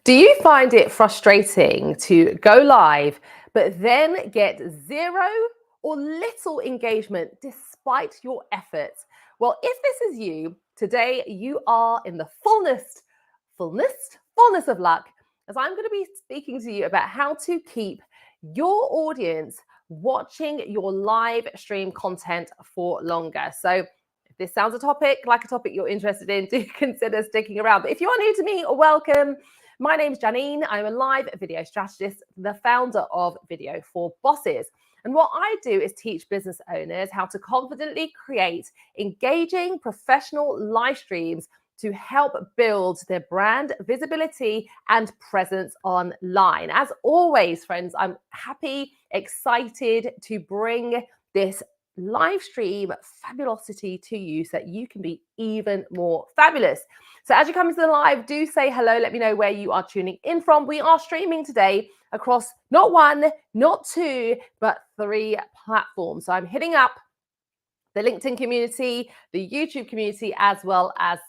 Do you find it frustrating to go live, but then get zero or little engagement despite your efforts? Well, if this is you, today you are in the fullness of luck, as I'm going to be speaking to you about how to keep your audience watching your live stream content for longer. So if this sounds like a topic you're interested in, do consider sticking around. But if you are new to me, welcome. My name's Janine. I'm a live video strategist, the founder of Video for Bosses. And what I do is teach business owners how to confidently create engaging professional live streams to help build their brand visibility and presence online. As always, friends, I'm happy, excited to bring this live stream fabulosity to you so that you can be even more fabulous. So as you come into the live, do say hello. Let me know where you are tuning in from. We are streaming today across not one, not two, but 3 platforms. So I'm hitting up the LinkedIn community, the YouTube community, as well as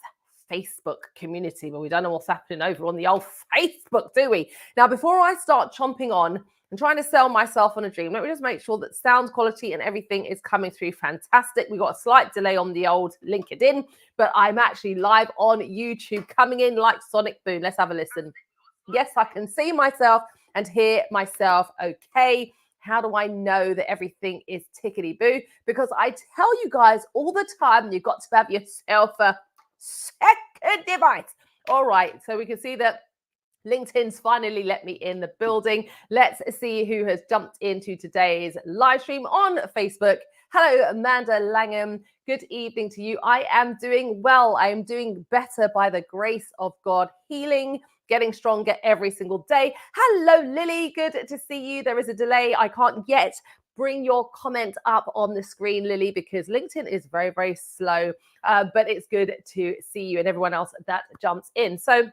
Facebook community. But we don't know what's happening over on the old Facebook, do we? Now, before I start chomping on and trying to sell myself on a dream, let me just make sure that sound quality and everything is coming through fantastic. We got a slight delay on the old LinkedIn, but I'm actually live on YouTube, coming in like Sonic Boom. Let's have a listen. Yes, I can see myself and hear myself okay. How do I know that everything is tickety-boo? Because I tell you guys all the time, you've got to have yourself a second device. All right, so we can see that LinkedIn's finally let me in the building. Let's see who has jumped into today's live stream on Facebook. Hello, Amanda Langham. Good evening to you. I am doing well. I am doing better by the grace of God, healing, getting stronger every single day. Hello, Lily. Good to see you. There is a delay. I can't yet bring your comment up on the screen, Lily, because LinkedIn is very, very slow. But it's good to see you and everyone else that jumps in. So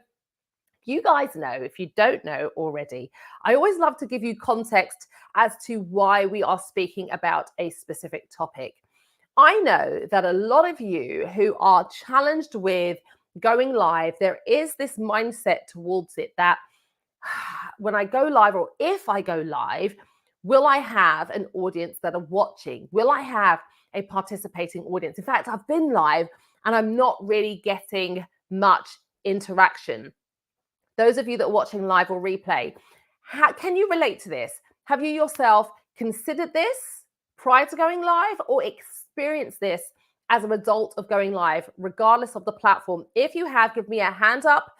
you guys know, if you don't know already, I always love to give you context as to why we are speaking about a specific topic. I know that a lot of you who are challenged with going live, there is this mindset towards it that when I go live, or if I go live, will I have an audience that are watching? Will I have a participating audience? In fact, I've been live and I'm not really getting much interaction. Those of you that are watching live or replay, can you relate to this? Have you yourself considered this prior to going live or experienced this as a result of going live, regardless of the platform? If you have, give me a hand up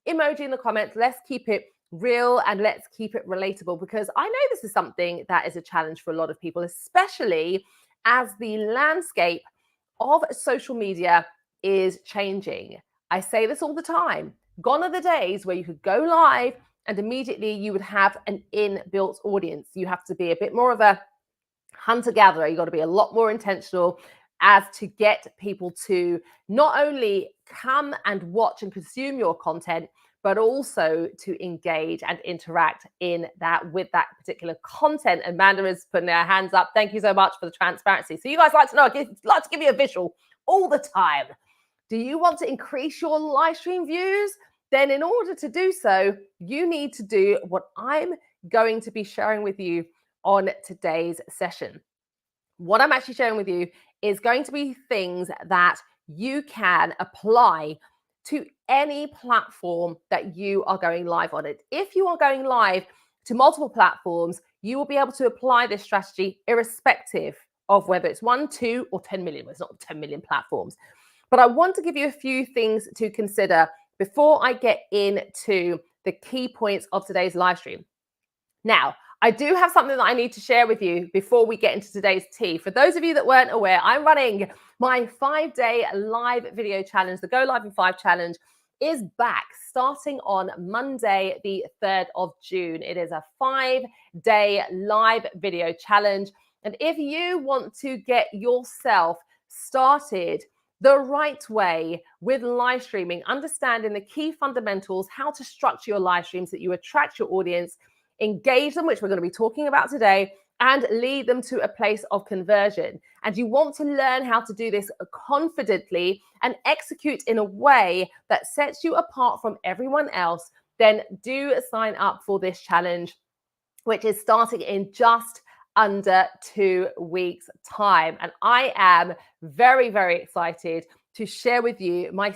emoji in the comments. Let's keep it real and let's keep it relatable, because I know this is something that is a challenge for a lot of people, especially as the landscape of social media is changing. I say this all the time. Gone are the days where you could go live and immediately you would have an inbuilt audience. You have to be a bit more of a hunter-gatherer. You've got to be a lot more intentional as to get people to not only come and watch and consume your content, but also to engage and interact with that particular content. Amanda is putting her hands up. Thank you so much for the transparency. So you guys like to know, I like to give you a visual all the time. Do you want to increase your live stream views? Then in order to do so, you need to do what I'm going to be sharing with you on today's session. What I'm actually sharing with you is going to be things that you can apply to any platform that you are going live on it. If you are going live to multiple platforms, you will be able to apply this strategy irrespective of whether it's 1, 2, or 10 million. It's not 10 million platforms. But I want to give you a few things to consider before I get into the key points of today's live stream. Now, I do have something that I need to share with you before we get into today's tea. For those of you that weren't aware, I'm running my 5-day live video challenge. The Go Live in 5 challenge is back starting on Monday, the 3rd of June. It is a 5-day live video challenge. And if you want to get yourself started the right way with live streaming, understanding the key fundamentals, how to structure your live streams so that you attract your audience, engage them, which we're going to be talking about today, and lead them to a place of conversion. And you want to learn how to do this confidently and execute in a way that sets you apart from everyone else, then do sign up for this challenge, which is starting in just under 2 weeks' time. And I am very, very excited to share with you my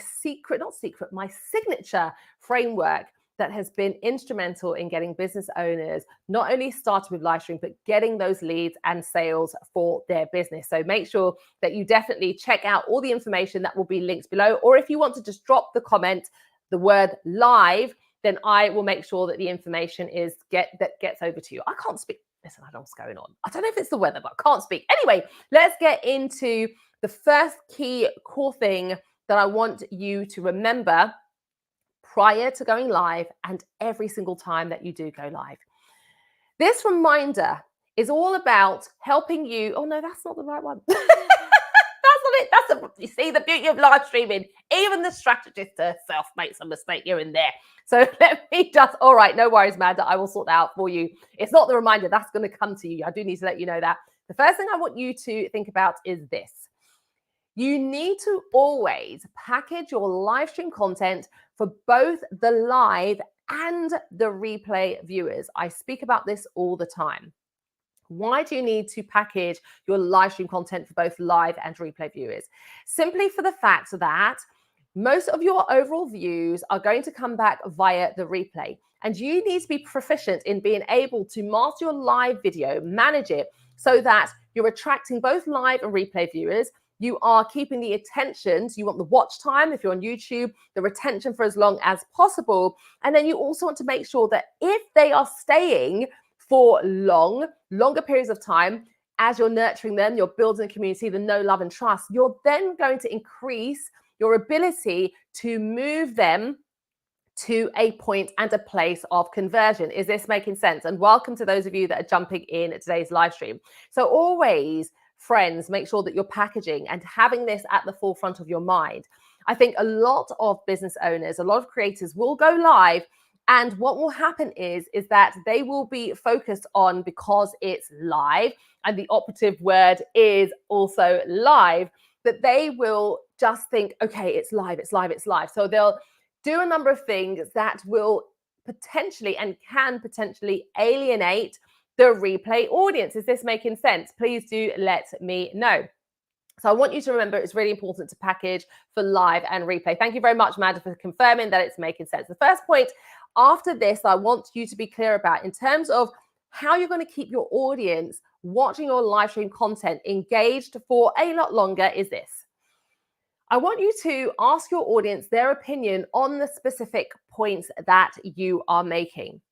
my signature framework that has been instrumental in getting business owners not only started with live stream, but getting those leads and sales for their business. So make sure that you definitely check out all the information that will be linked below. Or if you want to just drop the comment, the word live, then I will make sure that the information gets over to you. I can't speak. Listen, I don't know what's going on. I don't know if it's the weather, but I can't speak. Anyway, let's get into the first key core thing that I want you to remember prior to going live and every single time that you do go live. This reminder is all about helping you. Oh no, that's not the right one. That's not it. You see the beauty of live streaming. Even the strategist herself makes a mistake here and there. So let me just, all right, no worries, Amanda. I will sort that out for you. It's not the reminder. That's going to come to you. I do need to let you know that. The first thing I want you to think about is this. You need to always package your live stream content for both the live and the replay viewers. I speak about this all the time. Why do you need to package your live stream content for both live and replay viewers? Simply for the fact that most of your overall views are going to come back via the replay. And you need to be proficient in being able to master your live video, manage it so that you're attracting both live and replay viewers. You are keeping the attention. So you want the watch time, if you're on YouTube, the retention for as long as possible. And then you also want to make sure that if they are staying for longer periods of time, as you're nurturing them, you're building a community, the know, love, and trust, you're then going to increase your ability to move them to a point and a place of conversion. Is this making sense? And welcome to those of you that are jumping in at today's live stream. So always, friends, make sure that you're packaging and having this at the forefront of your mind. I think a lot of business owners, a lot of creators will go live, and what will happen is that they will be focused on, because it's live, and the operative word is also live, that they will just think, okay, it's live, it's live, it's live. So they'll do a number of things that will potentially and can potentially alienate the replay audience. Is this making sense? Please do let me know. So I want you to remember it's really important to package for live and replay. Thank you very much, Amanda, for confirming that it's making sense. The first point after this I want you to be clear about in terms of how you're going to keep your audience watching your live stream content engaged for a lot longer is this. I want you to ask your audience their opinion on the specific points that you are making.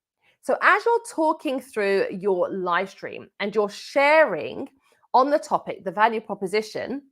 So as you're talking through your live stream and you're sharing on the topic, the value proposition,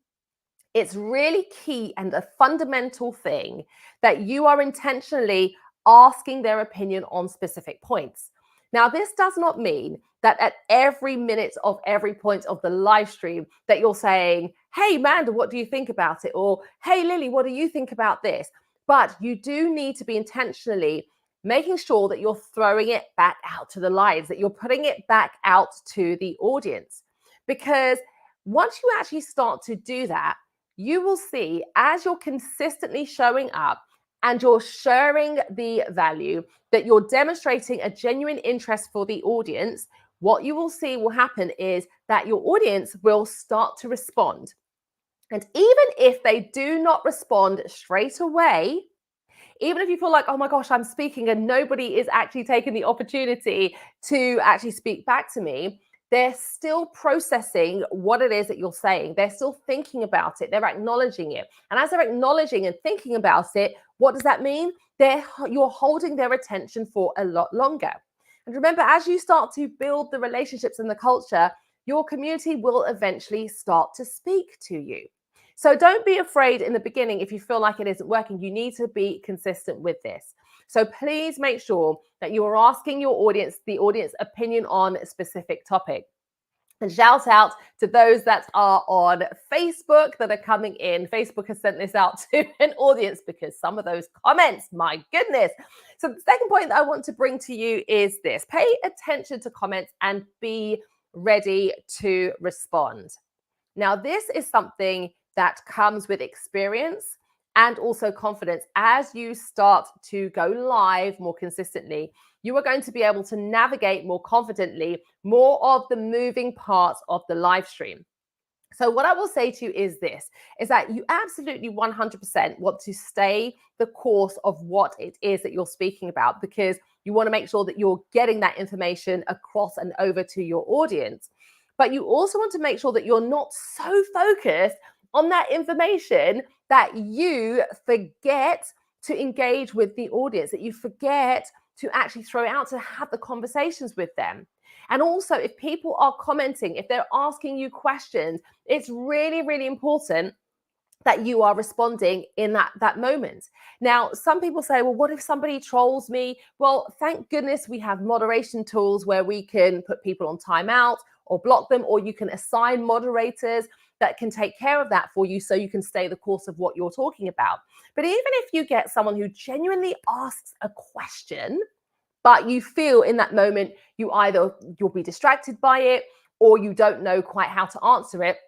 it's really key and a fundamental thing that you are intentionally asking their opinion on specific points. Now, this does not mean that at every minute of every point of the live stream that you're saying, hey, Amanda, what do you think about it? Or, hey, Lily, what do you think about this? But you do need to be intentionally making sure that you're throwing it back out to the lives, that you're putting it back out to the audience. Because once you actually start to do that, you will see as you're consistently showing up and you're sharing the value, that you're demonstrating a genuine interest for the audience, what you will see will happen is that your audience will start to respond. And even if they do not respond straight away, even if you feel like, oh my gosh, I'm speaking and nobody is actually taking the opportunity to actually speak back to me, they're still processing what it is that you're saying. They're still thinking about it. They're acknowledging it. And as they're acknowledging and thinking about it, what does that mean? You're holding their attention for a lot longer. And remember, as you start to build the relationships and the culture, your community will eventually start to speak to you. So don't be afraid in the beginning if you feel like it isn't working. You need to be consistent with this. So please make sure that you are asking your audience, the audience opinion on a specific topic. And shout out to those that are on Facebook that are coming in. Facebook has sent this out to an audience because some of those comments, my goodness. So the second point that I want to bring to you is this. Pay attention to comments and be ready to respond. Now, this is something that comes with experience and also confidence. As you start to go live more consistently, you are going to be able to navigate more confidently more of the moving parts of the live stream. So what I will say to you is this, is that you absolutely 100% want to stay the course of what it is that you're speaking about, because you want to make sure that you're getting that information across and over to your audience. But you also want to make sure that you're not so focused on that information that you forget to engage with the audience, that you forget to actually throw it out to have the conversations with them. And also, if people are commenting, if they're asking you questions, it's really, really important that you are responding in that moment. Now, some people say, well, what if somebody trolls me? Well, thank goodness we have moderation tools where we can put people on timeout or block them, or you can assign moderators that can take care of that for you so you can stay the course of what you're talking about. But even if you get someone who genuinely asks a question, but you feel in that moment you'll be distracted by it, or you don't know quite how to answer it,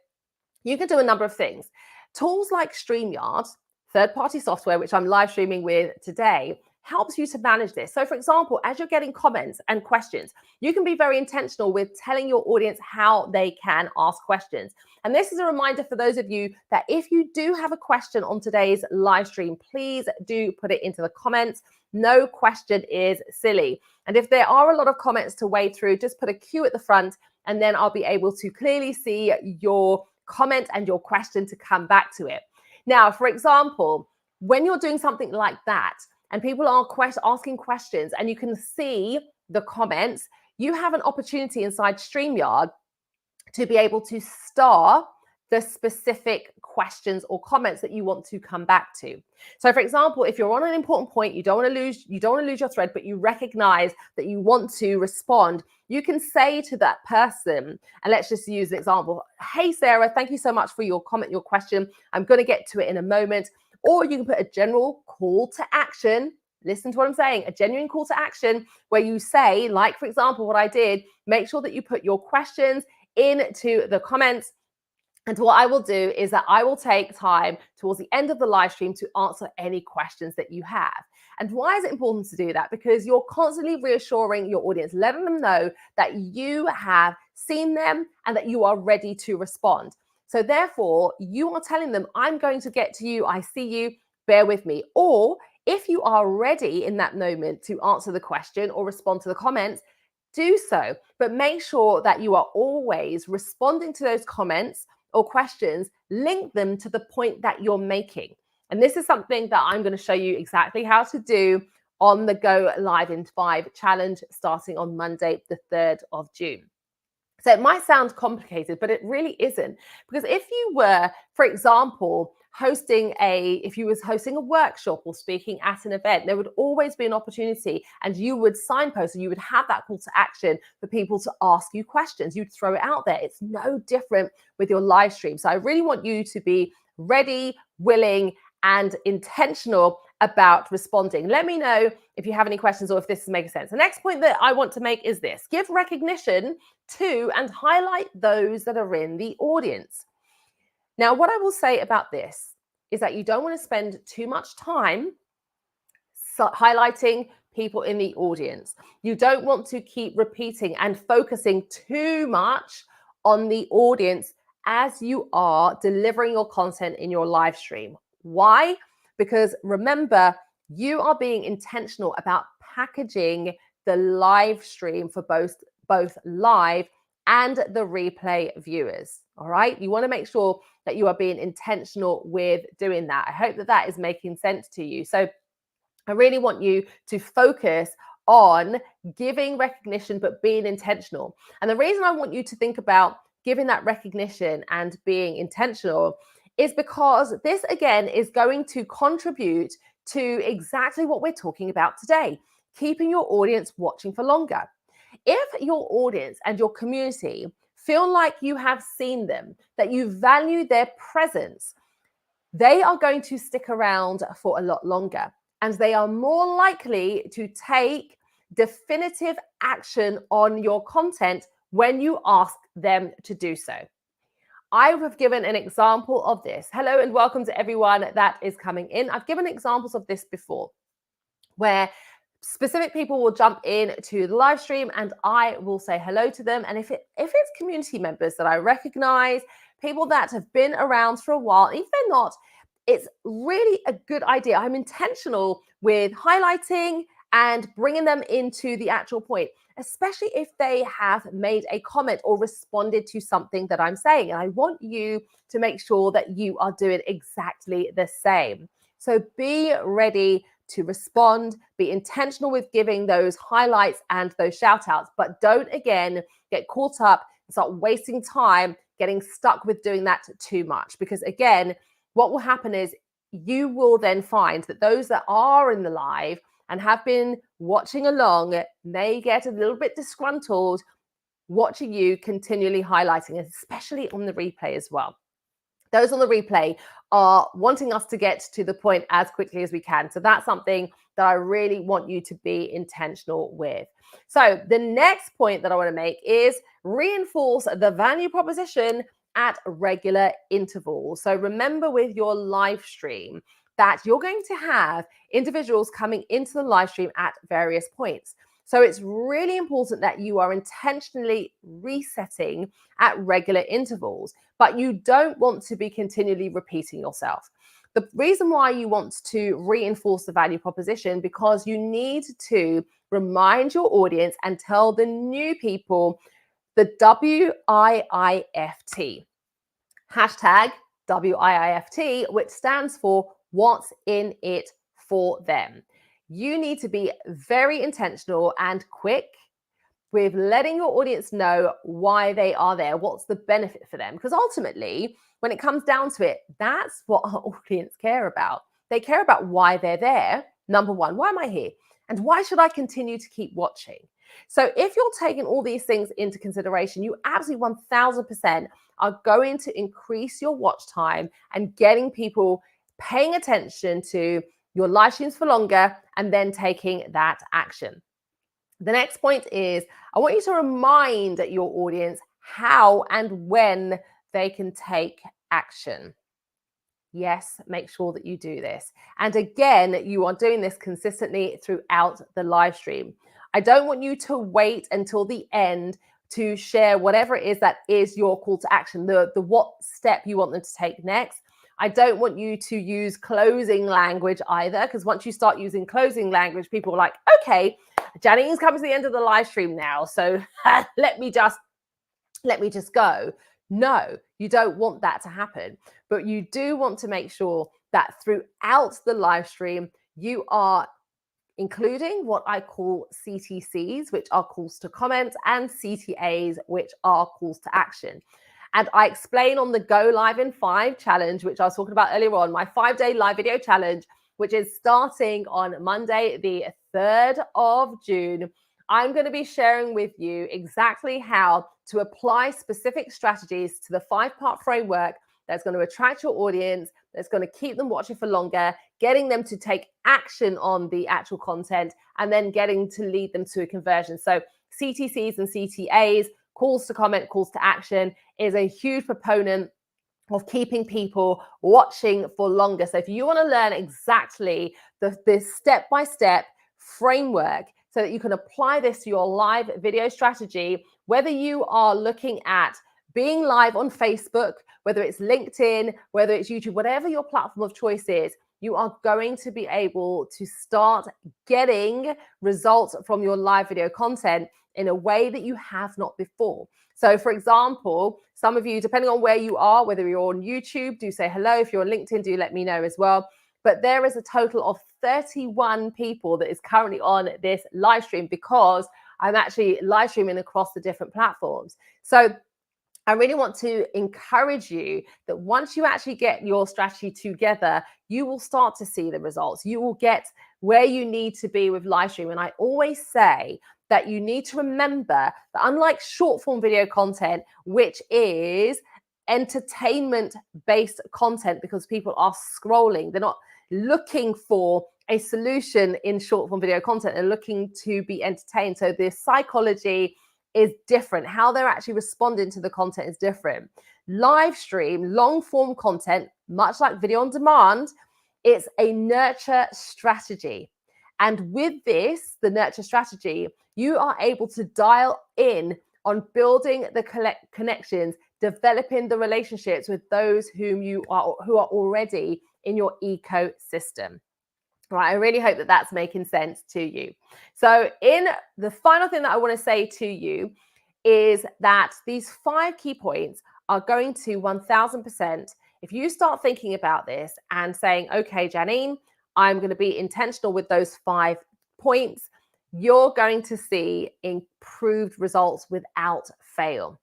you can do a number of things. Tools like StreamYard, third-party software, which I'm live streaming with today, helps you to manage this. So for example, as you're getting comments and questions, you can be very intentional with telling your audience how they can ask questions. And this is a reminder for those of you that if you do have a question on today's live stream, please do put it into the comments. No question is silly. And if there are a lot of comments to wade through, just put a Q at the front, and then I'll be able to clearly see your comment and your question to come back to it. Now, for example, when you're doing something like that and people are asking questions and you can see the comments, you have an opportunity inside StreamYard to be able to star the specific questions or comments that you want to come back to. So for example, if you're on an important point, you don't want to lose your thread, but you recognize that you want to respond, you can say to that person, and let's just use an example, hey Sarah, thank you so much for your comment, your question. I'm going to get to it in a moment. Or you can put a general call to action. Listen to what I'm saying, a genuine call to action where you say, like for example, what I did, make sure that you put your questions into the comments. And what I will do is that I will take time towards the end of the live stream to answer any questions that you have. And why is it important to do that? Because you're constantly reassuring your audience, letting them know that you have seen them and that you are ready to respond. So therefore, you are telling them, I'm going to get to you, I see you, bear with me. Or if you are ready in that moment to answer the question or respond to the comments, do so. But make sure that you are always responding to those comments or questions, link them to the point that you're making. And this is something that I'm going to show you exactly how to do on the Go Live in 5 challenge starting on Monday, the 3rd of June. So it might sound complicated, but it really isn't. Because if you were, for example, if you was hosting a workshop or speaking at an event, there would always be an opportunity, and you would signpost and you would have that call to action for people to ask you questions. You'd throw it out there. It's no different with your live stream. So I really want you to be ready, willing, and intentional about responding. Let me know if you have any questions or if this is making sense. The next point that I want to make is this: give recognition to and highlight those that are in the audience. Now, what I will say about this is that you don't want to spend too much time highlighting people in the audience. You don't want to keep repeating and focusing too much on the audience as you are delivering your content in your live stream. Why? Because remember, you are being intentional about packaging the live stream for both live and the replay viewers. All right. You want to make sure that you are being intentional with doing that. I hope that that is making sense to you. So I really want you to focus on giving recognition, but being intentional. And the reason I want you to think about giving that recognition and being intentional is because this, again, is going to contribute to exactly what we're talking about today, keeping your audience watching for longer. If your audience and your community feel like you have seen them, that you value their presence, they are going to stick around for a lot longer, and they are more likely to take definitive action on your content when you ask them to do so. I have given an example of this. Hello and welcome to everyone that is coming in. I've given examples of this before where specific people will jump in to the live stream and I will say hello to them. And if it's community members that I recognize, people that have been around for a while, if they're not, it's really a good idea. I'm intentional with highlighting and bringing them into the actual point, especially if they have made a comment or responded to something that I'm saying. And I want you to make sure that you are doing exactly the same. So be ready to respond, be intentional with giving those highlights and those shout outs, but don't again get caught up and start wasting time getting stuck with doing that too much. Because again, what will happen is you will then find that those that are in the live and have been watching along may get a little bit disgruntled watching you continually highlighting, especially on the replay as well. Those on the replay are wanting us to get to the point as quickly as we can. So that's something that I really want you to be intentional with. So the next point that I want to make is reinforce the value proposition at regular intervals. So remember with your live stream that you're going to have individuals coming into the live stream at various points. So it's really important that you are intentionally resetting at regular intervals, but you don't want to be continually repeating yourself. The reason why you want to reinforce the value proposition, because you need to remind your audience and tell the new people the WIIFT, hashtag WIIFT, which stands for what's in it for them. You need to be very intentional and quick with letting your audience know why they are there, what's the benefit for them. Because ultimately, when it comes down to it, that's what our audience care about. They care about why they're there. Number one, why am I here? And why should I continue to keep watching? So if you're taking all these things into consideration, you absolutely 1000% are going to increase your watch time and getting people paying attention to your live streams for longer and then taking that action. The next point is I want you to remind your audience how and when they can take action. Yes, make sure that you do this. And again, you are doing this consistently throughout the live stream. I don't want you to wait until the end to share whatever it is that is your call to action, the what step you want them to take next. I don't want you to use closing language either, because once you start using closing language, people are like, okay, Janine's coming to the end of the live stream now, so let me just go. No, you don't want that to happen, but you do want to make sure that throughout the live stream, you are including what I call CTCs, which are calls to comment, and CTAs, which are calls to action. And I explain on the Go Live in 5 challenge, which I was talking about earlier on, my 5-day live video challenge, which is starting on Monday, the 3rd of June. I'm going to be sharing with you exactly how to apply specific strategies to the 5-part framework that's going to attract your audience, that's going to keep them watching for longer, getting them to take action on the actual content, and then getting to lead them to a conversion. So CTCs and CTAs, calls to comment, calls to action, is a huge proponent of keeping people watching for longer. So if you want to learn exactly this step-by-step framework so that you can apply this to your live video strategy, whether you are looking at being live on Facebook, whether it's LinkedIn, whether it's YouTube, whatever your platform of choice is, you are going to be able to start getting results from your live video content in a way that you have not before. So for example, some of you, depending on where you are, whether you're on YouTube, do say hello. If you're on LinkedIn, do let me know as well. But there is a total of 31 people that is currently on this live stream because I'm actually live streaming across the different platforms. So I really want to encourage you that once you actually get your strategy together, you will start to see the results. You will get where you need to be with live stream. And I always say that you need to remember that unlike short form video content, which is entertainment-based content because people are scrolling, they're not looking for a solution in short form video content, they're looking to be entertained. So the psychology is different. How they're actually responding to the content is different. live stream, long form content, much like video on demand, it's a nurture strategy. And with this, the nurture strategy, you are able to dial in on building the connections, developing the relationships with those who are already in your ecosystem. Right, I really hope that that's making sense to you. So, in the final thing that I want to say to you is that these 5 key points are going to 1000%. If you start thinking about this and saying, okay, Janine, I'm going to be intentional with those 5 points, you're going to see improved results without fail.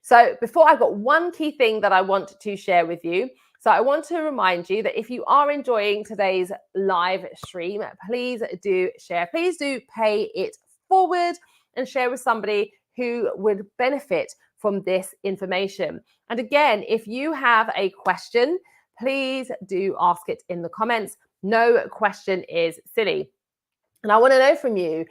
So, before, I've got one key thing that I want to share with you. So I want to remind you that if you are enjoying today's live stream, please do share. Please do pay it forward and share with somebody who would benefit from this information. And again, if you have a question, please do ask it in the comments. No question is silly. And I want to know from you,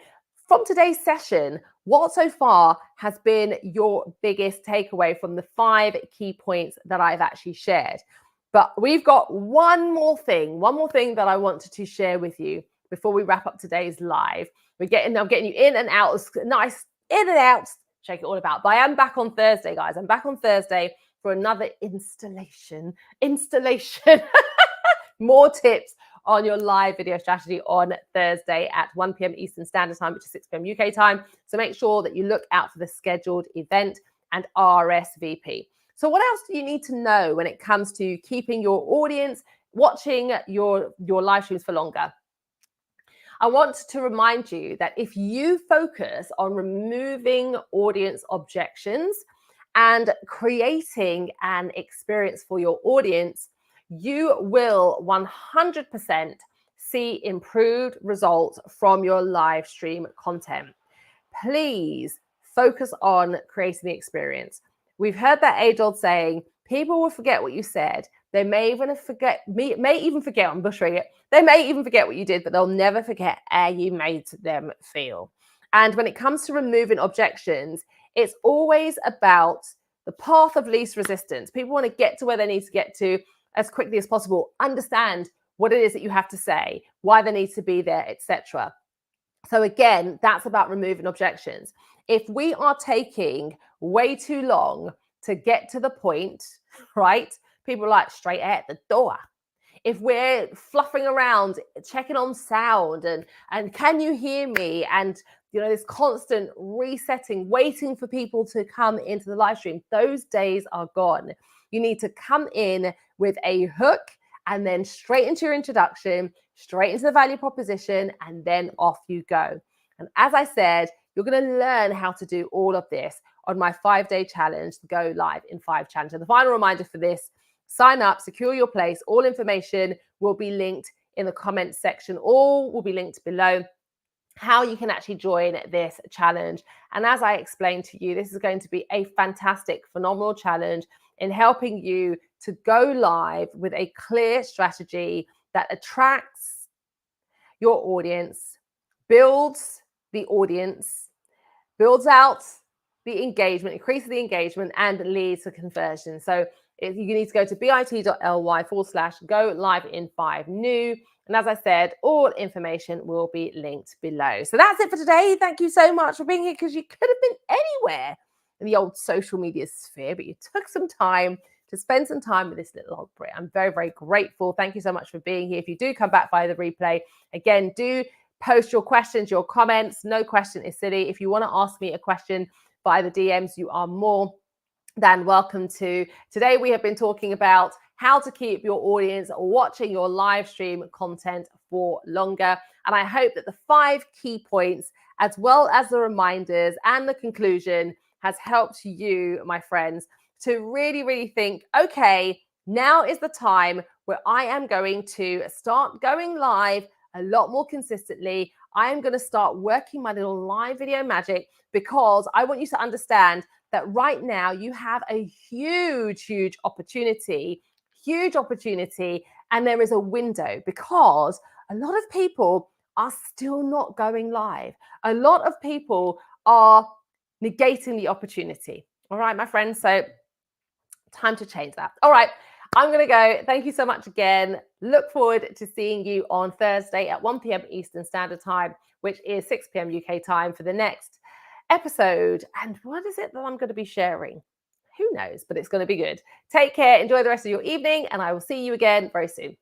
from today's session, what so far has been your biggest takeaway from the 5 key points that I've actually shared? But we've got one more thing that I wanted to share with you before we wrap up today's live. I'm getting you in and out, nice in and out, shake it all about. But I am back on Thursday, guys. I'm back on Thursday for another installation. More tips on your live video strategy on Thursday at 1 p.m. Eastern Standard Time, which is 6 p.m. UK time. So make sure that you look out for the scheduled event and RSVP. So what else do you need to know when it comes to keeping your audience watching your live streams for longer? I want to remind you that if you focus on removing audience objections and creating an experience for your audience, you will 100% see improved results from your live stream content. Please focus on creating the experience. We've heard that age-old saying, people will forget what you said. They may even forget, I'm butchering it. They may even forget what you did, but they'll never forget how you made them feel. And when it comes to removing objections, it's always about the path of least resistance. People want to get to where they need to get to as quickly as possible, understand what it is that you have to say, why they need to be there, etc. So again, that's about removing objections. If we are taking way too long to get to the point, right? People are like straight at the door. If we're fluffing around, checking on sound and can you hear me? And this constant resetting, waiting for people to come into the live stream, those days are gone. You need to come in with a hook and then straight into your introduction, straight into the value proposition, and then off you go. And as I said, you're going to learn how to do all of this on my 5-day challenge, Go Live in 5 challenge. And the final reminder for this, sign up, secure your place. All information will be linked in the comments section. All will be linked below how you can actually join this challenge. And as I explained to you, this is going to be a fantastic, phenomenal challenge in helping you to go live with a clear strategy that attracts your audience, builds the audience, builds out the engagement, increases the engagement, and leads to conversion. So you need to go to bit.ly/go live in 5 new. And as I said, all information will be linked below. So that's it for today. Thank you so much for being here, because you could have been anywhere in the old social media sphere, but you took some time to spend some time with this little old Brit. I'm very, very grateful. Thank you so much for being here. If you do come back via the replay, again, do post your questions, your comments. No question is silly. If you want to ask me a question via the DMs, you are more than welcome to. Today, we have been talking about how to keep your audience watching your live stream content for longer. And I hope that the 5 key points, as well as the reminders and the conclusion, has helped you, my friends, to really, really think, okay, now is the time where I am going to start going live a lot more consistently. I am going to start working my little live video magic, because I want you to understand that right now you have a huge, huge opportunity, and there is a window, because a lot of people are still not going live. A lot of people are negating the opportunity. All right, my friends. So Time to change that. All right. I'm going to go. Thank you so much again. Look forward to seeing you on Thursday at 1 p.m. Eastern Standard Time, which is 6 p.m. UK time for the next episode. And what is it that I'm going to be sharing? Who knows, but it's going to be good. Take care. Enjoy the rest of your evening, and I will see you again very soon.